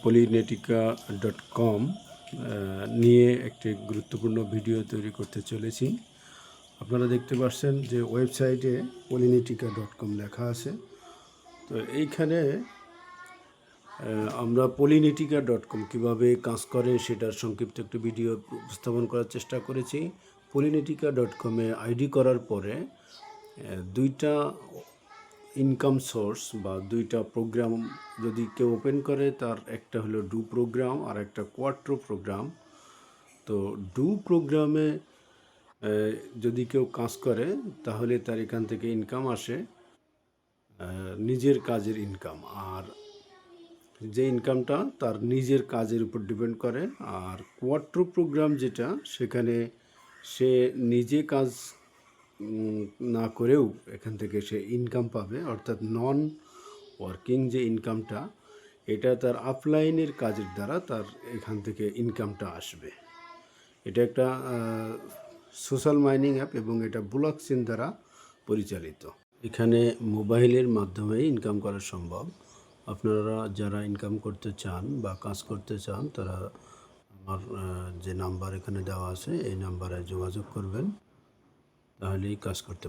polynetica.com নিয়ে একটি গুরুত্বপূর্ণ ভিডিও তৈরি করতে চলেছি। আপনারা দেখতে পাচ্ছেন যে ওয়েবসাইটে polynetica.com লেখা আছে। তো এইখানে আমরা polynetica.com কীভাবে কাজ করে সেটার সংক্ষিপ্ত একটি ভিডিও উপস্থাপন করার চেষ্টা করেছি। polynetica.com-এ আইডি করার পরে দুইটা ইনকাম সোর্স বা দুইটা প্রোগ্রাম যদি কেউ ওপেন করে, তার একটা হলো ডু প্রোগ্রাম আর একটা কোয়াট্রো প্রোগ্রাম। তো ডু প্রোগ্রামে যদি কেউ কাজ করে তাহলে তার এখান থেকে ইনকাম আসে, নিজের কাজের ইনকাম। আর যে ইনকামটা তার নিজের কাজের উপর ডিপেন্ড করে। আর কোয়াট্রো প্রোগ্রাম যেটা, সেখানে সে নিজে কাজ না করেও এখান থেকে সে ইনকাম পাবে, অর্থাৎ নন ওয়ার্কিং যে ইনকামটা, এটা তার আপলাইনের কাজের দ্বারা তার এখান থেকে ইনকামটা আসবে। এটা একটা সোশ্যাল মাইনিং অ্যাপ এবং এটা ব্লকচেন দ্বারা পরিচালিত। এখানে মোবাইলের মাধ্যমে ইনকাম করা সম্ভব। আপনারা যারা ইনকাম করতে চান বা কাজ করতে চান, তারা আমার যে নাম্বার এখানে দেওয়া আছে এই নাম্বারে যোগাযোগ করবেন, তাহলেই কাজ করতে